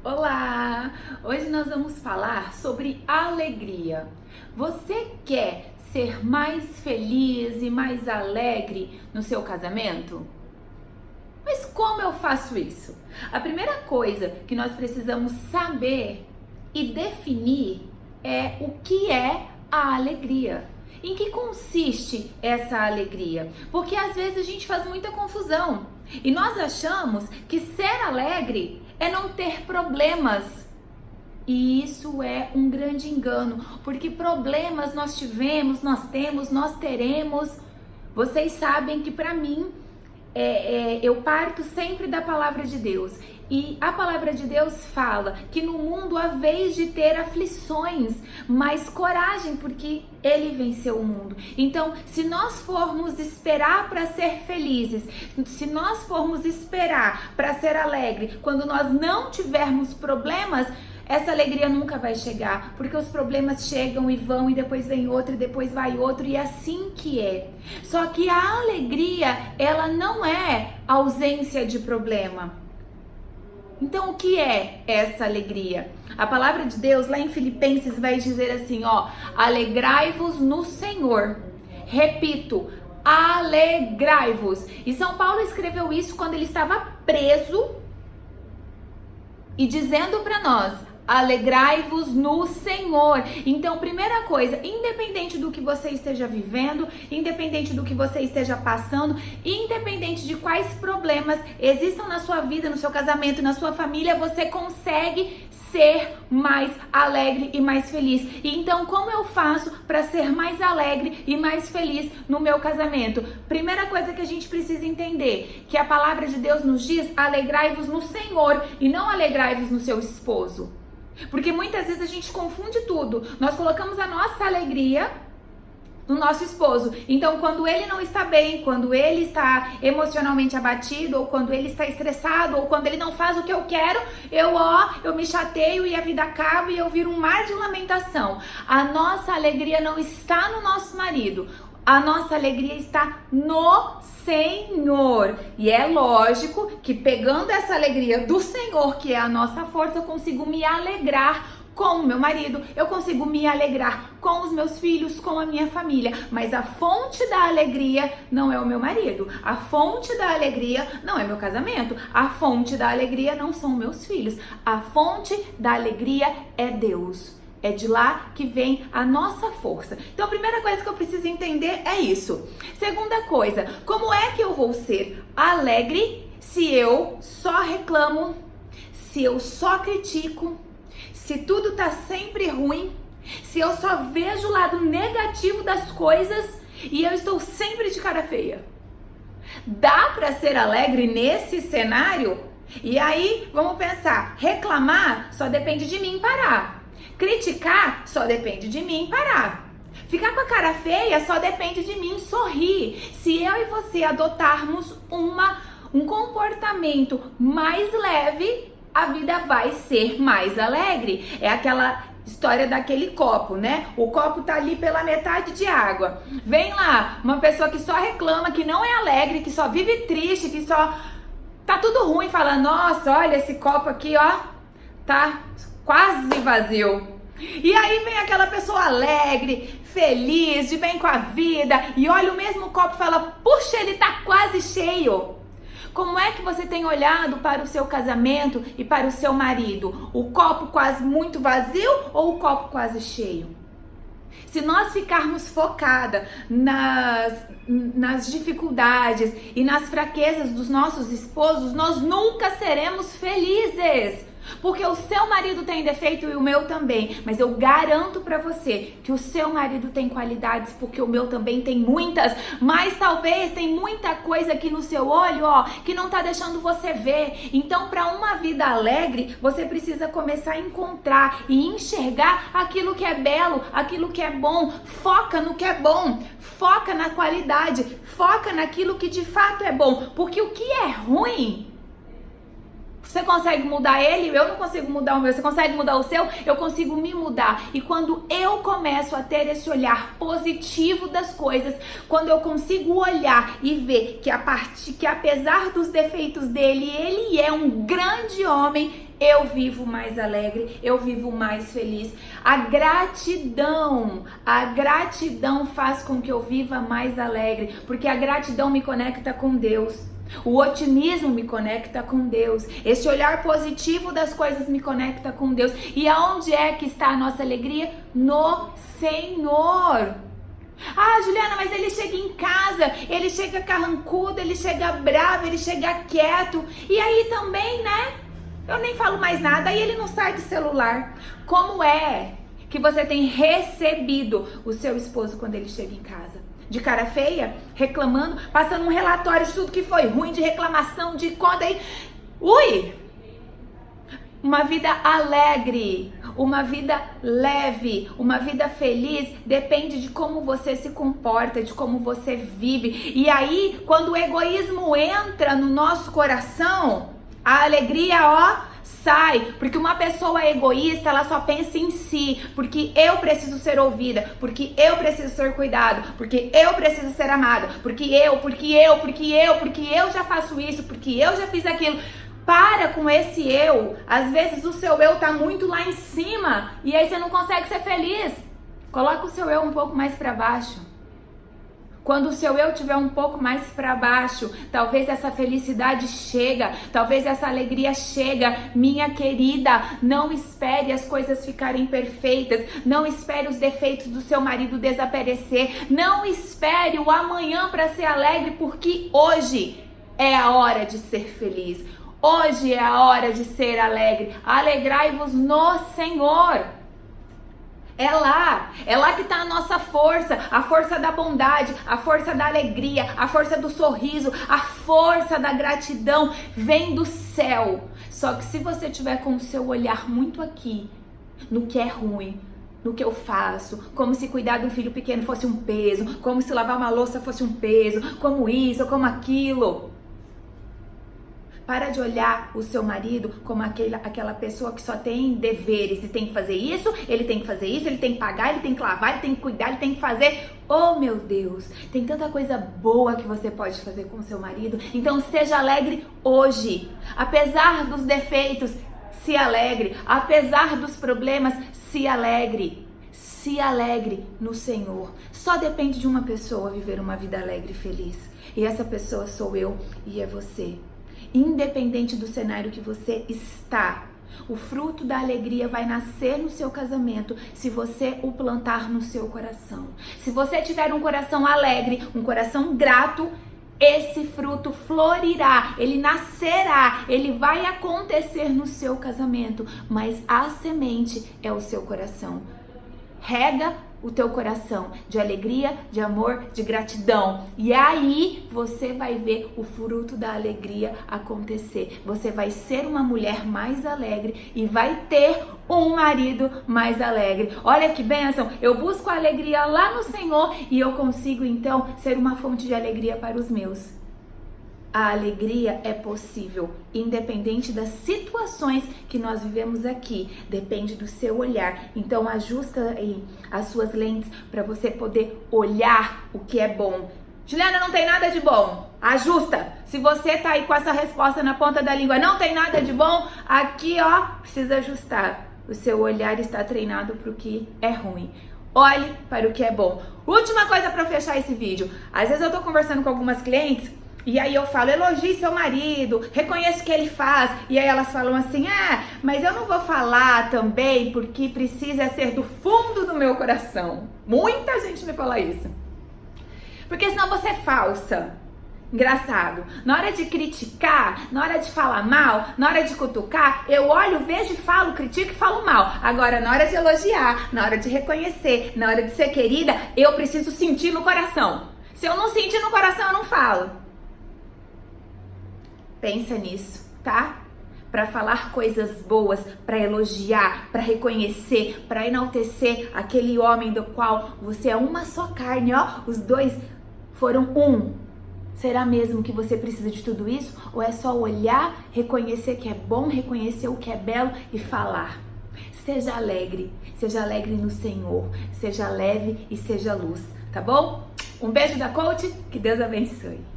Olá! Hoje nós vamos falar sobre alegria. Você quer ser mais feliz e mais alegre no seu casamento? Mas como eu faço isso? A primeira coisa que nós precisamos saber e definir é o que é a alegria. Em que consiste essa alegria? Porque às vezes a gente faz muita confusão e nós achamos que ser alegre é não ter problemas. E isso é um grande engano, porque problemas nós tivemos, nós temos, nós teremos. Vocês sabem que para mim, eu parto sempre da palavra de Deus. E a palavra de Deus fala que no mundo há vez de ter aflições, mas coragem, porque Ele venceu o mundo. Então, se nós formos esperar para ser felizes, se nós formos esperar para ser alegre, quando nós não tivermos problemas, essa alegria nunca vai chegar, porque os problemas chegam e vão, e depois vem outro, e depois vai outro, e é assim que é. Só que a alegria, ela não é ausência de problema. Então, o que é essa alegria? A palavra de Deus, lá em Filipenses, vai dizer assim, ó, alegrai-vos no Senhor. Repito, alegrai-vos. E São Paulo escreveu isso quando ele estava preso e dizendo para nós, alegrai-vos no Senhor. Então, primeira coisa, independente do que você esteja vivendo, independente do que você esteja passando, independente de quais problemas existam na sua vida, no seu casamento, na sua família, você consegue ser mais alegre e mais feliz. E então, como eu faço para ser mais alegre e mais feliz no meu casamento? Primeira coisa que a gente precisa entender, que a palavra de Deus nos diz, alegrai-vos no Senhor e não alegrai-vos no seu esposo. Porque muitas vezes a gente confunde tudo. Nós colocamos a nossa alegria no nosso esposo. Então, quando ele não está bem, quando ele está emocionalmente abatido, ou quando ele está estressado, ou quando ele não faz o que eu quero, eu me chateio e a vida acaba e eu viro um mar de lamentação. A nossa alegria não está no nosso marido. A nossa alegria está no Senhor. E é lógico que pegando essa alegria do Senhor, que é a nossa força, eu consigo me alegrar com o meu marido, eu consigo me alegrar com os meus filhos, com a minha família. Mas a fonte da alegria não é o meu marido. A fonte da alegria não é meu casamento. A fonte da alegria não são meus filhos. A fonte da alegria é Deus. É de lá que vem a nossa força. Então, a primeira coisa que eu preciso entender é isso. Segunda coisa, como é que eu vou ser alegre se eu só reclamo, se eu só critico, se tudo tá sempre ruim, se eu só vejo o lado negativo das coisas e eu estou sempre de cara feia? Dá para ser alegre nesse cenário? E aí, vamos pensar, reclamar só depende de mim parar. Criticar só depende de mim parar. Ficar com a cara feia só depende de mim sorrir. Se eu e você adotarmos um comportamento mais leve, a vida vai ser mais alegre. É aquela história daquele copo, né? O copo tá ali pela metade de água. Vem lá, uma pessoa que só reclama, que não é alegre, que só vive triste, que só tá tudo ruim, fala, nossa, olha esse copo aqui, ó, tá quase vazio. E aí vem aquela pessoa alegre, feliz, de bem com a vida, e olha o mesmo copo e fala, puxa, ele tá quase cheio. Como é que você tem olhado para o seu casamento e para o seu marido? O copo quase muito vazio ou o copo quase cheio? Se nós ficarmos focadas nas dificuldades e nas fraquezas dos nossos esposos, nós nunca seremos felizes. Porque o seu marido tem defeito e o meu também, mas eu garanto pra você que o seu marido tem qualidades, porque o meu também tem muitas, mas talvez tem muita coisa aqui no seu olho, ó, que não tá deixando você ver. Então, pra uma vida alegre, você precisa começar a encontrar e enxergar aquilo que é belo, aquilo que é bom. Foca no que é bom, foca na qualidade, foca naquilo que de fato é bom, porque o que é ruim Você consegue mudar ele? Eu não consigo mudar o meu. Você consegue mudar o seu? Eu consigo me mudar. E quando eu começo a ter esse olhar positivo das coisas, quando eu consigo olhar e ver que apesar dos defeitos dele, ele é um grande homem, eu vivo mais alegre, eu vivo mais feliz. A gratidão faz com que eu viva mais alegre, porque a gratidão me conecta com Deus. O otimismo me conecta com Deus. Esse olhar positivo das coisas me conecta com Deus. E aonde é que está a nossa alegria? No Senhor. Ah, Juliana, mas ele chega em casa, ele chega carrancudo, ele chega bravo, ele chega quieto. E aí também, né? Eu nem falo mais nada, aí ele não sai do celular. Como é que você tem recebido o seu esposo quando ele chega em casa? De cara feia, reclamando, passando um relatório de tudo que foi ruim, de reclamação, de conta aí. Ui! Uma vida alegre, uma vida leve, uma vida feliz depende de como você se comporta, de como você vive. E aí, quando o egoísmo entra no nosso coração, a alegria, ó, sai, porque uma pessoa egoísta, ela só pensa em si, porque eu preciso ser ouvida, porque eu preciso ser cuidado, porque eu preciso ser amada, porque eu já faço isso, porque eu já fiz aquilo. Para com esse eu. Às vezes o seu eu tá muito lá em cima e aí você não consegue ser feliz. Coloca o seu eu um pouco mais para baixo. Quando o seu eu estiver um pouco mais para baixo, talvez essa felicidade chega, talvez essa alegria chega. Minha querida, não espere as coisas ficarem perfeitas, não espere os defeitos do seu marido desaparecer, não espere o amanhã para ser alegre, porque hoje é a hora de ser feliz, hoje é a hora de ser alegre. Alegrai-vos no Senhor. É lá que está a nossa força, a força da bondade, a força da alegria, a força do sorriso, a força da gratidão vem do céu. Só que se você tiver com o seu olhar muito aqui, no que é ruim, no que eu faço, como se cuidar de um filho pequeno fosse um peso, como se lavar uma louça fosse um peso, como isso, como aquilo. Para de olhar o seu marido como aquela pessoa que só tem deveres e tem que fazer isso, ele tem que fazer isso, ele tem que pagar, ele tem que lavar, ele tem que cuidar, ele tem que fazer. Oh, meu Deus, tem tanta coisa boa que você pode fazer com o seu marido. Então seja alegre hoje. Apesar dos defeitos, se alegre. Apesar dos problemas, se alegre. Se alegre no Senhor. Só depende de uma pessoa viver uma vida alegre e feliz. E essa pessoa sou eu e é você. Independente do cenário que você está, o fruto da alegria vai nascer no seu casamento se você o plantar no seu coração. Se você tiver um coração alegre, um coração grato, esse fruto florirá, ele nascerá, ele vai acontecer no seu casamento, mas a semente é o seu coração. Rega o teu coração de alegria, de amor, de gratidão. E aí você vai ver o fruto da alegria acontecer. Você vai ser uma mulher mais alegre e vai ter um marido mais alegre. Olha que bênção! Eu busco a alegria lá no Senhor e eu consigo então ser uma fonte de alegria para os meus. A alegria é possível, independente das situações que nós vivemos aqui. Depende do seu olhar. Então ajusta aí as suas lentes para você poder olhar o que é bom. Juliana, não tem nada de bom. Ajusta. Se você tá aí com essa resposta na ponta da língua, não tem nada de bom, aqui ó, precisa ajustar. O seu olhar está treinado para o que é ruim. Olhe para o que é bom. Última coisa para fechar esse vídeo. Às vezes eu tô conversando com algumas clientes e aí eu falo, elogie seu marido, reconheça o que ele faz. E aí elas falam assim, mas eu não vou falar também porque precisa ser do fundo do meu coração. Muita gente me fala isso. Porque senão você é falsa. Engraçado. Na hora de criticar, na hora de falar mal, na hora de cutucar, eu olho, vejo e falo, critico e falo mal. Agora, na hora de elogiar, na hora de reconhecer, na hora de ser querida, eu preciso sentir no coração. Se eu não sentir no coração, eu não falo. Pensa nisso, tá? Para falar coisas boas, para elogiar, para reconhecer, para enaltecer aquele homem do qual você é uma só carne, ó. Os dois foram um. Será mesmo que você precisa de tudo isso? Ou é só olhar, reconhecer que é bom, reconhecer o que é belo e falar? Seja alegre no Senhor, seja leve e seja luz, tá bom? Um beijo da coach, que Deus abençoe.